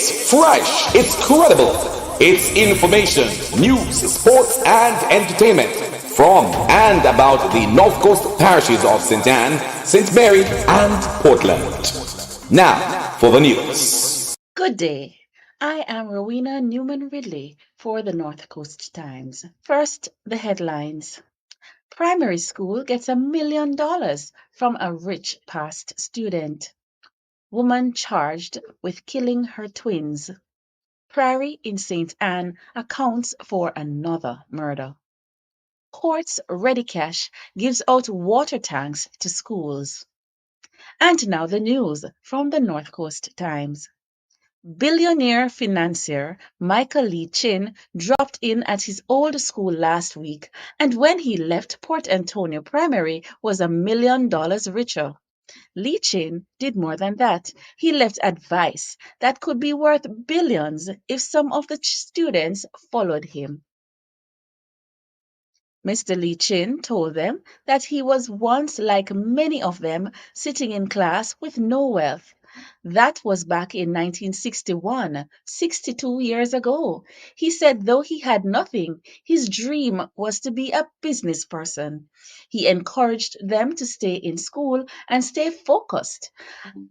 It's fresh, it's credible, it's information, news, sports, and entertainment from and about the North Coast parishes of St. Anne, St. Mary, and Portland. Now for the news. Good day. I am Rowena Newman Ridley for the North Coast Times. First, the headlines. Primary school gets $1 million from a rich past student. Woman charged with killing her twins. Priory in St. Anne accounts for another murder. Courts ready cash gives out water tanks to schools. And now the news from the North Coast Times. Billionaire financier Michael Lee Chin dropped in at his old school last week, and when he left, Port Antonio Primary was $1 million richer. Lee Chin did more than that. He left advice that could be worth billions if some of the students followed him. Mr. Lee Chin told them that he was once like many of them, sitting in class with no wealth. That was back in 1961, 62 years ago. He said though he had nothing, his dream was to be a business person. He encouraged them to stay in school and stay focused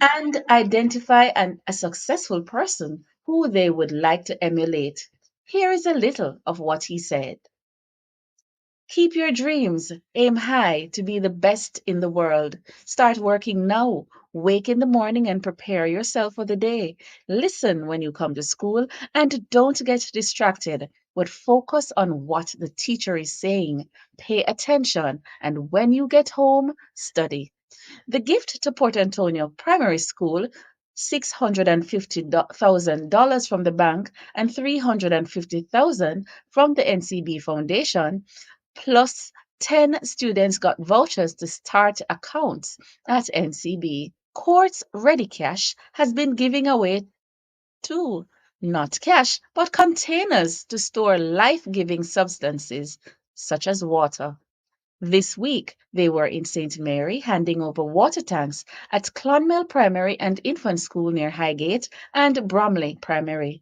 and identify a successful person who they would like to emulate. Here is a little of what he said. Keep your dreams. Aim high to be the best in the world. Start working now. Wake in the morning and prepare yourself for the day. Listen when you come to school and don't get distracted, but focus on what the teacher is saying. Pay attention, and when you get home, study. The gift to Port Antonio Primary School $650,000 from the bank and $350,000 from the NCB Foundation, plus 10 students got vouchers to start accounts at NCB. Quartz Ready Cash has been giving away too, not cash, but containers to store life giving substances such as water. This week, they were in St. Mary handing over water tanks at Clonmel Primary and Infant School near Highgate and Bromley Primary.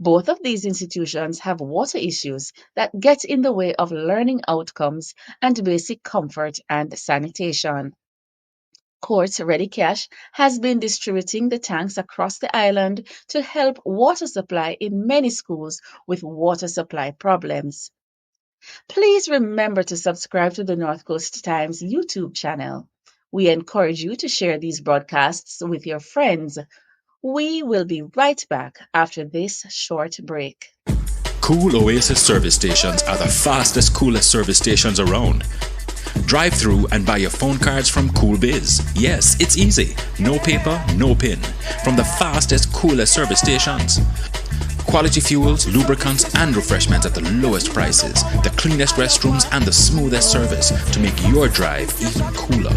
Both of these institutions have water issues that get in the way of learning outcomes and basic comfort and sanitation. Quartz Ready Cash has been distributing the tanks across the island to help water supply in many schools with water supply problems. Please remember to subscribe to the North Coast Times YouTube channel. We encourage you to share these broadcasts with your friends. We will be right back after this short break. Cool Oasis service stations are the fastest, coolest service stations around. Drive through and buy your phone cards from Cool Biz. Yes, it's easy. No paper, no pin. From the fastest, coolest service stations. Quality fuels, lubricants, and refreshments at the lowest prices, the cleanest restrooms, and the smoothest service to make your drive even cooler.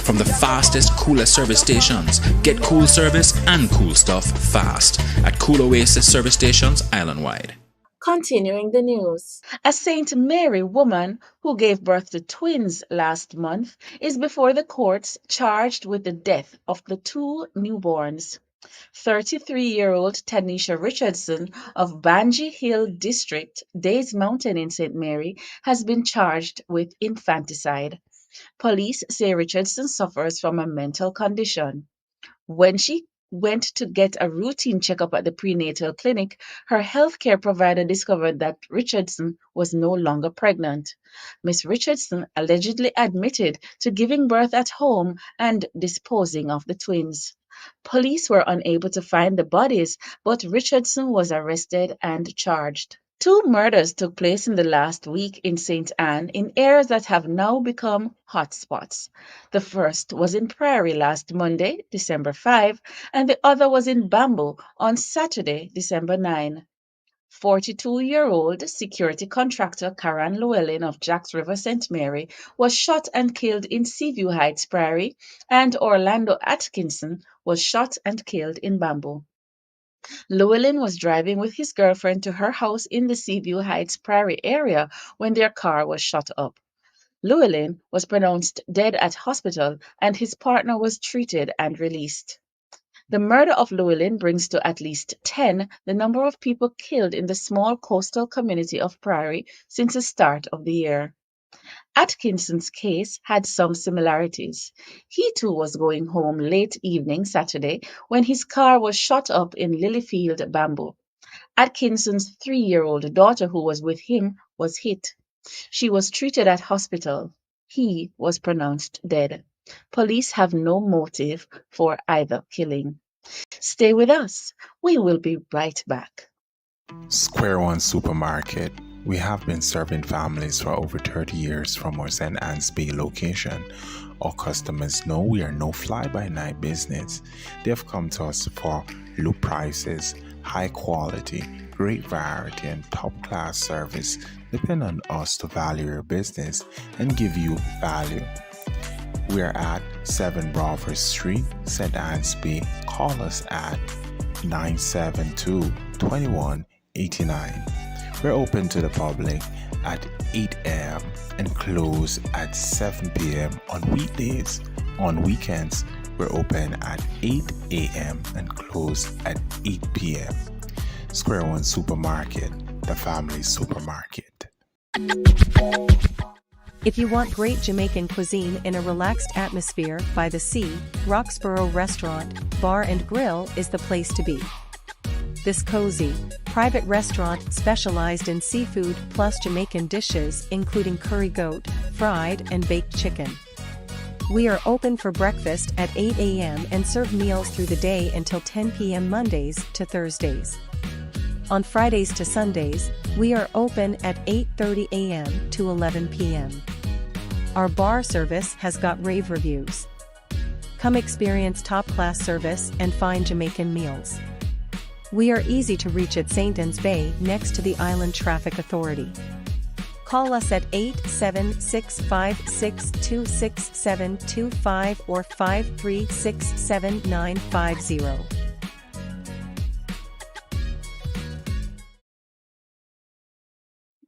From the fastest, coolest service stations, get cool service and cool stuff fast at Cool Oasis service stations island-wide. Continuing the news. A St. Mary woman who gave birth to twins last month is before the courts charged with the death of the two newborns. 33-year-old Tanisha Richardson of Banji Hill District, Days Mountain in St. Mary, has been charged with infanticide. Police say Richardson suffers from a mental condition. When she went to get a routine checkup at the prenatal clinic, her healthcare provider discovered that Richardson was no longer pregnant. Miss Richardson allegedly admitted to giving birth at home and disposing of the twins. Police were unable to find the bodies, but Richardson was arrested and charged. Two murders took place in the last week in St. Anne in areas that have now become hotspots. The first was in Priory last Monday, December 5, and the other was in Bamboo on Saturday, December 9. 42-year-old security contractor Karan Llewellyn of Jacks River St. Mary was shot and killed in Seaview Heights, Priory, and Orlando Atkinson was shot and killed in Bamboo. Llewellyn was driving with his girlfriend to her house in the Seaview Heights Priory area when their car was shot up. Llewellyn was pronounced dead at hospital and his partner was treated and released. The murder of Llewellyn brings to at least 10 the number of people killed in the small coastal community of Priory since the start of the year. Atkinson's case had some similarities. He too was going home late evening Saturday when his car was shot up in Lilyfield Bamboo. Atkinson's 3-year-old daughter who was with him was hit. She was treated at hospital. He was pronounced dead. Police have no motive for either killing. Stay with us. We will be right back. Square One Supermarket. We have been serving families for over 30 years from our St. Anne's Bay location. Our customers know we are no fly-by-night business. They've come to us for low prices, high quality, great variety, and top-class service. Depend on us to value your business and give you value. We are at 7 Brawford Street, St. Anne's Bay. Call us at 972-2189. We're open to the public at 8 a.m. and close at 7 p.m. on weekdays. On weekends, we're open at 8 a.m. and close at 8 p.m. Square One Supermarket, the family supermarket. If you want great Jamaican cuisine in a relaxed atmosphere by the sea, Roxborough Restaurant, Bar and Grill is the place to be. This cozy, private restaurant specialized in seafood plus Jamaican dishes including curry goat, fried and baked chicken. We are open for breakfast at 8 a.m. and serve meals through the day until 10 p.m. Mondays to Thursdays. On Fridays to Sundays, we are open at 8:30 a.m. to 11 p.m. Our bar service has got rave reviews. Come experience top-class service and fine Jamaican meals. We are easy to reach at St. Anne's Bay next to the Island Traffic Authority. Call us at 876-562-6725 or 536-7950.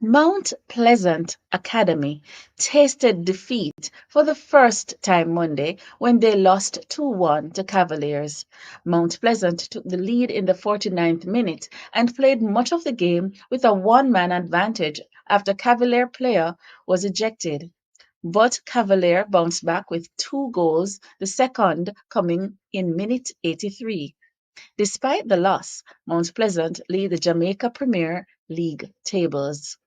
Mount Pleasant Academy tasted defeat for the first time Monday when they lost 2-1 to Cavaliers. Mount Pleasant took the lead in the 49th minute and played much of the game with a one-man advantage after Cavalier player was ejected. But Cavalier bounced back with 2 goals, the second coming in minute 83. Despite the loss, Mount Pleasant lead the Jamaica Premier League tables.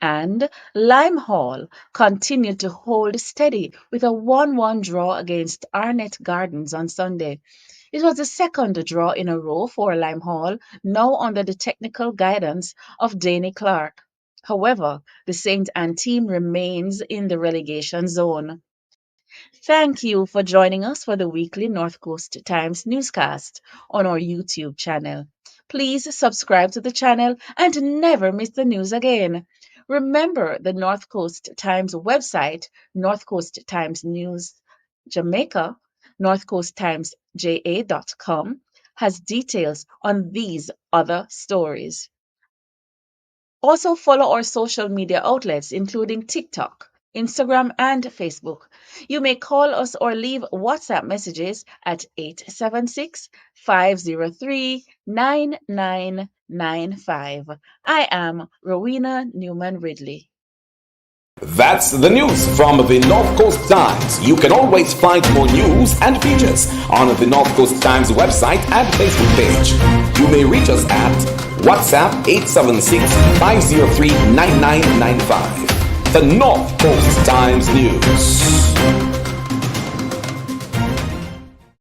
And Lime Hall continued to hold steady with a 1-1 draw against Arnett Gardens on Sunday. It was the second draw in a row for Lime Hall, now under the technical guidance of Danny Clark. However, the St. Anne team remains in the relegation zone. Thank you for joining us for the weekly North Coast Times newscast on our YouTube channel. Please subscribe to the channel and never miss the news again. Remember the North Coast Times website, North Coast Times News Jamaica, northcoasttimesja.com, has details on these other stories. Also follow our social media outlets including TikTok, Instagram, and Facebook. You may call us or leave WhatsApp messages at 876-503-9995. I am Rowena Newman Ridley. That's the news from the North Coast Times. You can always find more news and features on the North Coast Times website and Facebook page. You may reach us at WhatsApp 876-503-9995. The North Coast Times News.